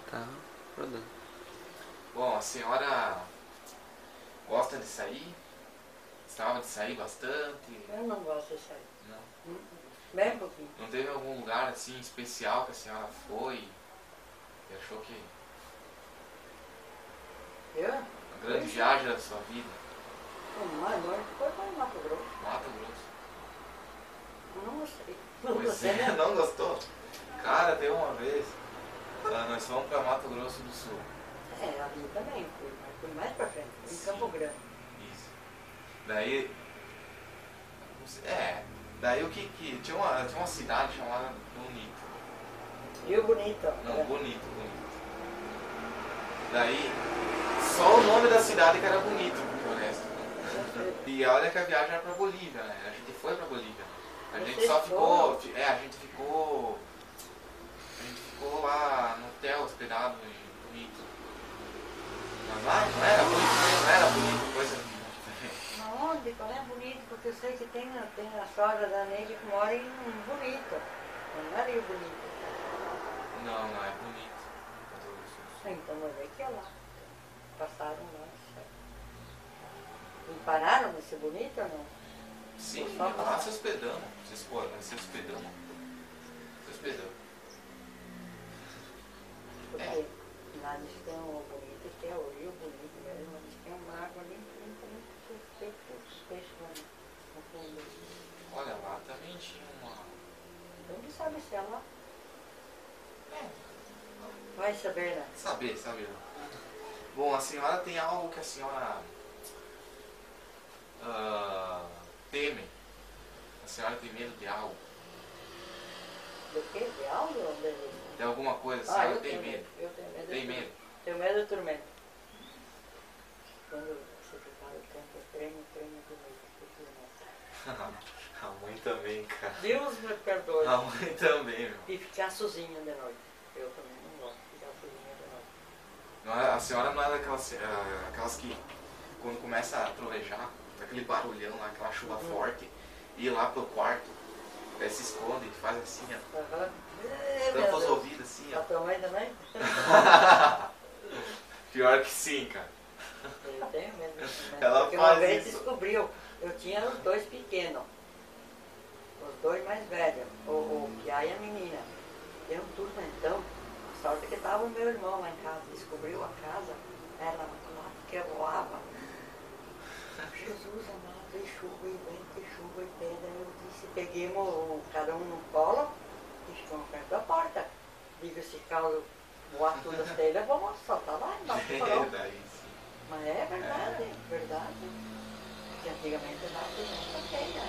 Tá rodando. Bom, a senhora gosta de sair? Gostava de sair bastante? Eu não gosto de sair. Não? Bem pouquinho. Não teve algum lugar assim especial que a senhora foi e achou que Eu? a grande viagem da sua vida? O mais longe foi para Mato Grosso. Mato Grosso. Eu não gostei. Pois é, não gostou? Cara, tem uma vez, nós fomos pra Mato Grosso do Sul. É, ali também fui, mas fui mais pra frente, fui em Sim. Campo Grande. Isso. Daí. Daí o que. Tinha uma cidade chamada Bonito. Rio Bonito. Não, Bonito. Daí, só o nome da cidade que era bonito, porque o resto. E olha que a viagem era pra Bolívia, né? A gente foi pra Bolívia. A gente só ficou. A gente ficou lá no hotel hospedado em Bonito. Mas lá não era bonito, coisa nenhuma. Onde? Qual é Bonito? Porque eu sei que tem a sogra da Neide que mora em Bonito. Não é Rio Bonito. Não é bonito. Então eu vejo que é lá. Passaram lá. E pararam nesse Bonito ou não? Sim, Só lá passaram. se hospedamos. Se hospedamos. Porque lá diz que tem o Bonito, que é o Rio Bonito mesmo, mas diz que tem uma água ali que tem os peixes lá no fundo. Olha, lá também tinha uma. Onde sabe se é lá? Vai saber, né? Saber. Bom, a senhora tem algo que a senhora teme? A senhora tem medo de algo? Do quê? De algo ou de... De alguma coisa? A senhora eu tem tenho medo? Eu tenho medo. Tem medo? Tenho medo do tormento. Quando você prepara o tempo, treme do tormento. A mãe também, cara. Deus me perdoe. A mãe também, meu. E ficar sozinha de noite. Eu também não gosto de ficar sozinha de noite. Não é, a senhora não é aquelas que, quando começa a trovejar, aquele barulhão lá, aquela chuva forte, ir lá pro quarto, aí se esconde e faz assim, ó. Aham. Tampa os ouvidos assim, A ó. tua mãe também? Pior que sim, cara. Eu tenho medo também. Ela Porque faz uma vez isso. descobriu, eu tinha os dois pequenos, os dois mais velhos, o Piá e a menina. Deu um tormentão, a sorte que estava o meu irmão lá em casa, descobriu a casa, ela lá que voava. Jesus amado, e chuva e vento, e chuva e pedra. Eu disse, peguemos cada um no colo e ficamos perto da porta. Digo, se caso voar tudo as telhas, vamos soltar lá embaixo. Daí sim. Mas é verdade, verdade. Porque antigamente lá tinha muita telha.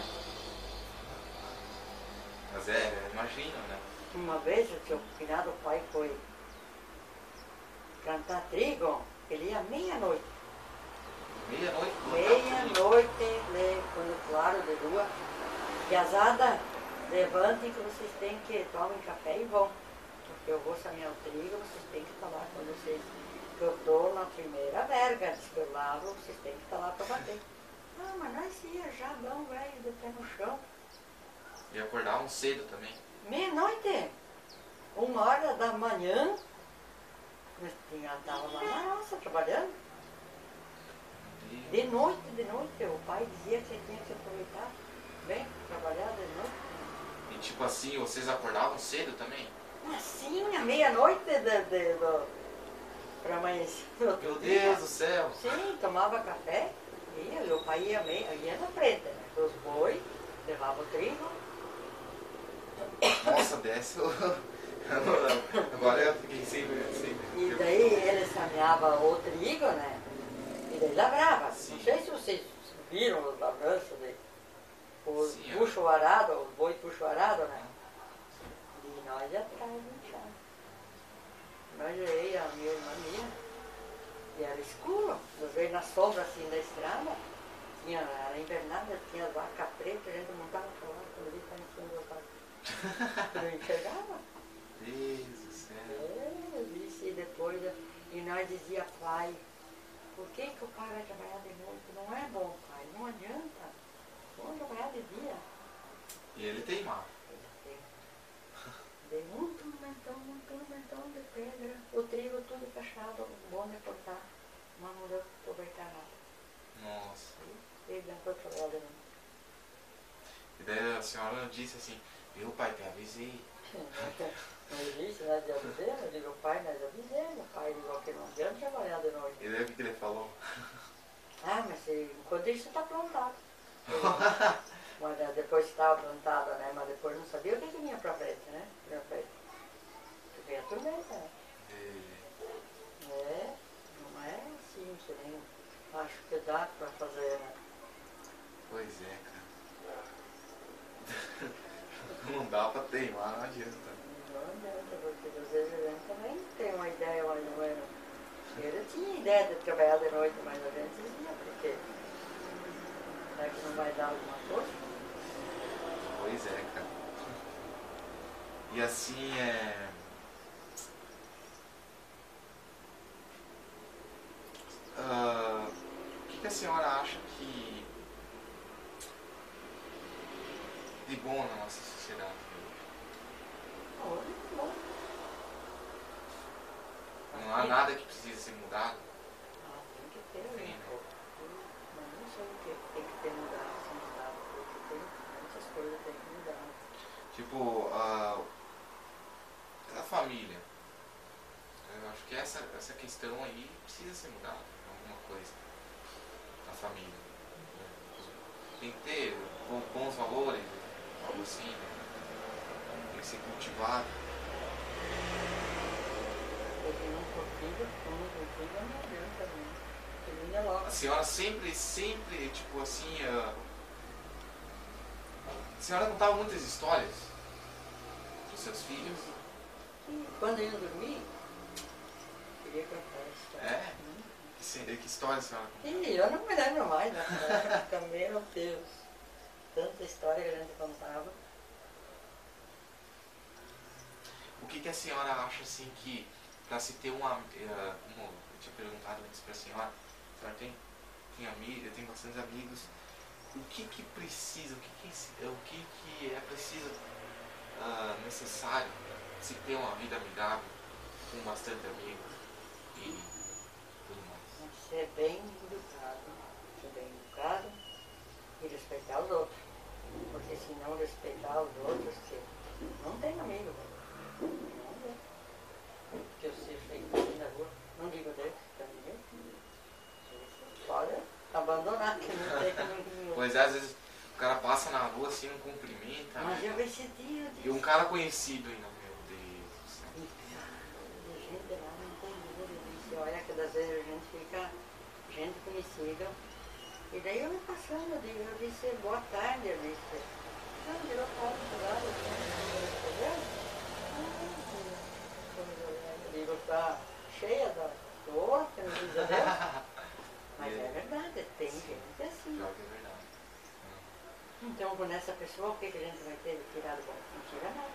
Mas imagina, né? Uma vez o seu finado pai foi cantar trigo, ele ia meia-noite. Meia-noite. Meia-noite, quando claro de lua, piazada, levantem que vocês têm que tomar café e vão. Porque eu vou samear o trigo, vocês têm que estar lá quando vocês. Que eu estou na primeira verga, diz que eu lavo, vocês têm que estar lá para bater. Ah, mas nós ia já bom, velho, de pé no chão. E acordavam cedo também. Meia-noite, 1h da manhã, nós estava lá na roça trabalhando. De noite, o pai dizia que tinha que aproveitar bem, trabalhar de noite. E tipo assim, vocês acordavam cedo também? Assim, à meia-noite para amanhecer. Meu Deus do céu! Sim, tomava café, ia, e o pai ia na frente, né? Os boi, levava o trigo. Nossa, desce o... Agora eu fiquei sem... E daí ele sameava o trigo, né? E daí lavrava. Sim. Não sei se vocês viram as lavranças de os Sim, puxo arado, os boi puxo arado, né? E nós atrás do chão. Nós veio a minha irmã minha, e era escuro, nós veio na sombra assim da estrada, era invernada, tinha vaca preta, a gente montava a cavalo, quando ele estava em cima do vaca. Eu não enxergava. Deus do céu. Eu disse, e depois, e nós dizia, pai, por que o pai vai trabalhar de noite? Não é bom, pai, não adianta. Vamos trabalhar de dia. E ele teimava. Dei um tormentão de pedra. O trigo senhora não disse assim, viu pai, te avisei. Não disse, né, de avisar, eu digo, pai, nós avisamos, o pai digo que não adianta trabalhar de noite. E daí o que ele falou? Ah, mas enquanto isso está plantado. Mas depois estava plantada, né? Mas depois não sabia o que vinha para frente, né? Para frente. Porque a tormenta, né? É, não é assim que nem acho que dá para fazer, né? Pois é, cara. Não dá pra teimar, não adianta. Não adianta, porque às vezes a gente também tem uma ideia mais ou menos. Ele tinha ideia de trabalhar de noite, mas a gente dizia, porque será que não vai dar alguma coisa? Pois é, cara. E assim o que a senhora acha que de bom na nossa sociedade hoje? Bom. Não há nada que precisa ser mudado? Ah, tem que ter, Tem, né? né? Mas não sei o que tem que ter mudado, se mudado, porque tem muitas coisas que tem que mudar. Tipo, a família. Eu acho que essa questão aí precisa ser mudada, alguma coisa. A família. Tem que ter bons valores, algo assim, né? Tem que ser cultivado. Porque não cultiva, como cultiva, não adianta, né? Termina logo. A senhora sempre, tipo assim, a senhora contava muitas histórias dos seus filhos? E quando eu ia dormir, queria contar a história. É? Que história a senhora contava? E eu não me lembro mais, né? Também, meu Deus. Tanta história que a gente contava. O que a senhora acha assim que, para se ter eu tinha perguntado antes para a senhora tem amigos, eu tenho bastantes amigos, o que precisa, o que é preciso, necessário se ter uma vida amigável, com bastante amigos e tudo mais? Ser bem educado e respeitar os outros. Porque se não respeitar os outros, você não tem amigo. Não tem. Porque eu sei feito na rua, não digo dele, também. Pode abandonar, que não tem como. Pois é, às vezes o cara passa na rua assim, não cumprimenta. Mas Né? eu esse dia eu disse. E um cara conhecido ainda, meu Deus do céu. E gente lá não tem dúvida. Eu disse, olha que das vezes a gente fica, gente conhecida. E daí eu me passando, eu disse, boa tarde, eu disse. Não, virou tarde, claro, eu digo, tá cheia do outro, não diz adeus. Mas é verdade, tem gente assim. Pior que é verdade. Então, com essa pessoa, o que a gente vai ter de tirar do bom? Não tira nada.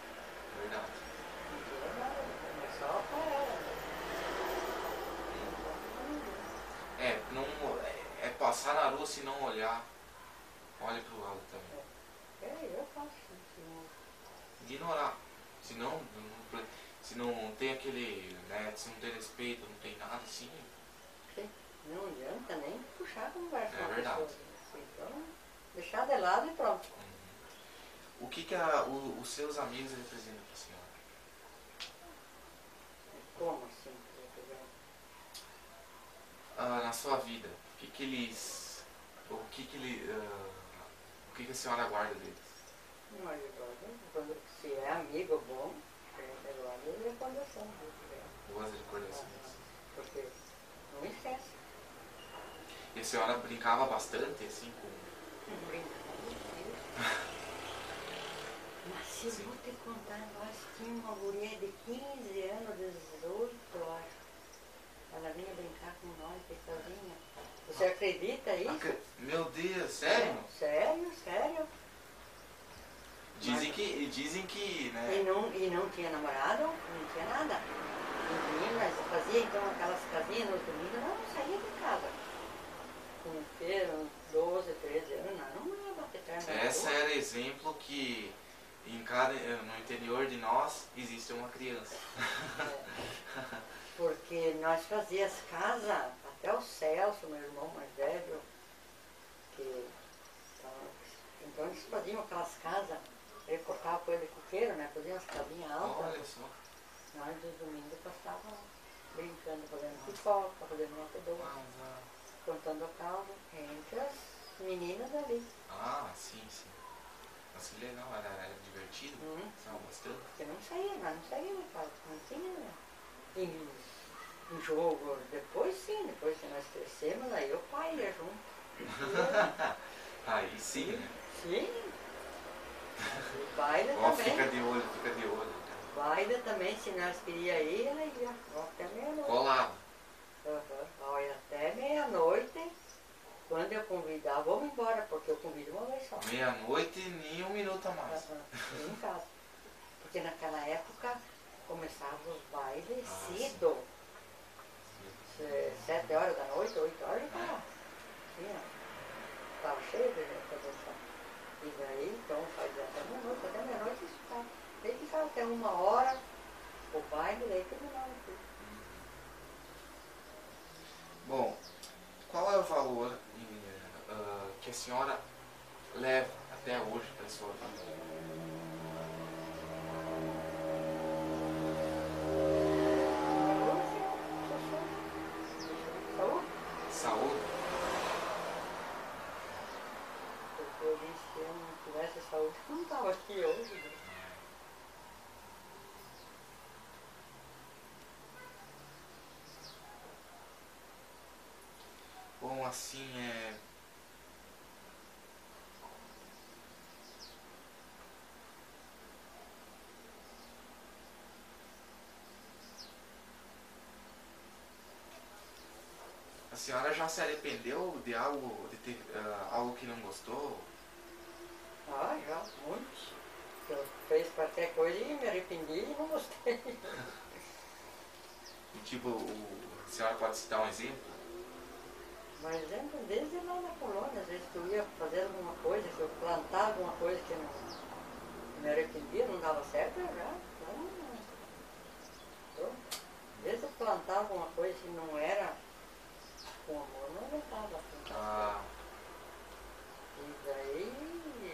Verdade. Não tira nada, é só para ela. É passar na rua se não olhar, olhe pro lado também. Eu faço isso. Ignorar. Se não tem aquele, né, se não tem respeito, não tem nada assim. Não adianta nem puxar a conversa. É verdade. Então, deixar de lado e pronto. O que os seus amigos representam para a senhora? Como assim? Na sua vida, o que a senhora guarda deles? Não é quando se é amigo bom, é recordação. Boas recordações. Porque não esquece. E a senhora brincava bastante assim com... Mas se eu vou te contar, nós tínhamos uma mulher de 15 anos, 18 horas. Ela vinha brincar com nós, sozinha. Você acredita isso? Meu Deus, sério? Sério. Dizem que, né? E não tinha namorado, não tinha nada. E vinha, mas fazia então aquelas casinhas no domingo, não saía de casa. Com uns 12, 13 anos, não ia bater perna. Essa era exemplo que no interior de nós existe uma criança. Porque nós fazíamos casa, até o Celso, meu irmão mais velho, que estava Então eles faziam aquelas casas, ele cortava coelho de coqueiro, né? Faziam umas casinhas altas. Olha só. Nós de domingo passavam brincando, fazendo pipoca, fazendo matador, contando causa entre as meninas ali. Ah, sim, sim. Mas que legal, era divertido, estava mostrando. Porque não saía, nós não saíamos de casa, não tinha em jogo. Depois sim, depois que nós crescemos, aí o pai ia junto. Aí sim, né? Sim. O baile Ó, também. fica de olho, fica de olho. Baile também, se nós queríamos ir, ela ia. Até meia-noite. Colava. Olha, até meia-noite. Quando eu convidar, vamos embora, porque eu convido uma vez só. Meia-noite e nem um minuto a mais. Em casa. Porque naquela época começavam os bailes cedo. 7 horas da noite, 8 horas já estava. Estava cheio de gente para dançar. E daí, então, fazia até meia-noite isso ficava. Daí ficava até 1 hora o baile, daí terminava tudo. Bom, qual é o valor que a senhora leva até hoje para a sua vida? Saúde? Saúde? Porque eu disse, se eu não tivesse saúde, eu não estava aqui hoje. Bom, assim, a senhora já se arrependeu de algo, de ter algo que não gostou? Ah, já, muitos. Eu fiz qualquer coisa e me arrependi e não gostei. E tipo, a senhora pode citar um exemplo? Mas exemplo, desde lá na colônia, às vezes que eu ia fazer alguma coisa, que eu plantava alguma coisa que não me arrependia, não dava certo, eu já. Às vezes eu plantava alguma coisa que não era com amor, não aguentava plantar. E daí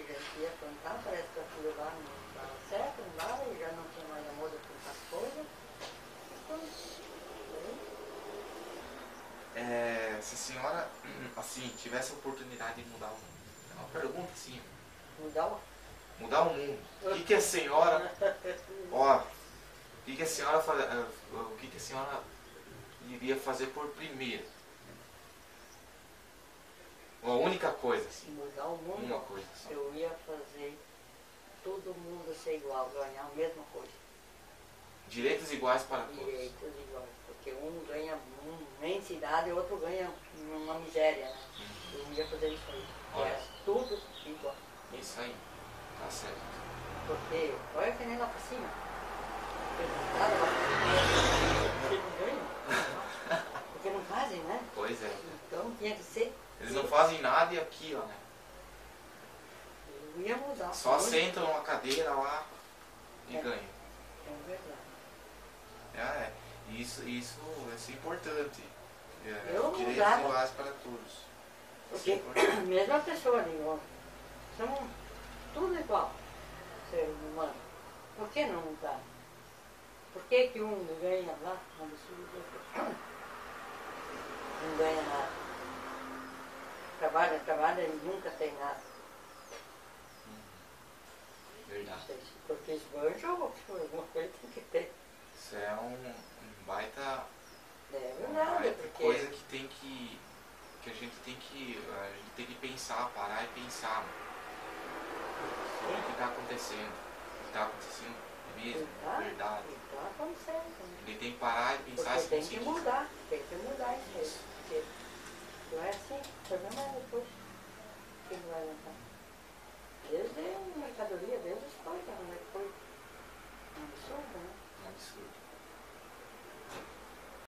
a gente ia plantar, parece que aquilo lá não dava certo, não dava, e já não tinha mais amor de plantar as coisas. Se a senhora, assim, tivesse a oportunidade de mudar o mundo, é uma pergunta assim, mudar o mundo, o que a senhora, o que a senhora iria fazer por primeiro? Uma única coisa, assim. Mudar o mundo, uma coisa só. Eu ia fazer todo mundo ser igual, ganhar a mesma coisa. Direitos iguais para todos. Direitos iguais, porque um ganha imensidade e o outro ganha uma miséria, né? Eu ia fazer isso aí. Era tudo igual. Isso aí, tá certo. Porque, olha que nem lá pra cima. Eles não ganham. Porque não fazem, né? Pois é. Então tinha que ser. Eles não fazem nada e aqui, ó, né? Eu ia mudar. Só sentam numa cadeira lá e ganham. É verdade. Isso é importante. Eu Direitos mudava. iguais para todos. Porque mesmo a pessoa ali, ó, são tudo igual, ser humano. Por que não mudar? Por que que um ganha lá, não ganha nada? Trabalha e nunca tem nada. Verdade. Porque esbanjam alguma coisa tem que ter. Isso é um baita, Porque coisa que a gente tem que pensar, parar e pensar, né? Sobre o que está acontecendo. O que está acontecendo mesmo, verdade. Está acontecendo. Ele tem que parar e pensar Porque assim. tem que mudar isso aí. Porque não é assim, mas depois quem vai levar? Desde a mercadoria, desde as coisas, como é que foi? Um absurdo, né? Um absurdo.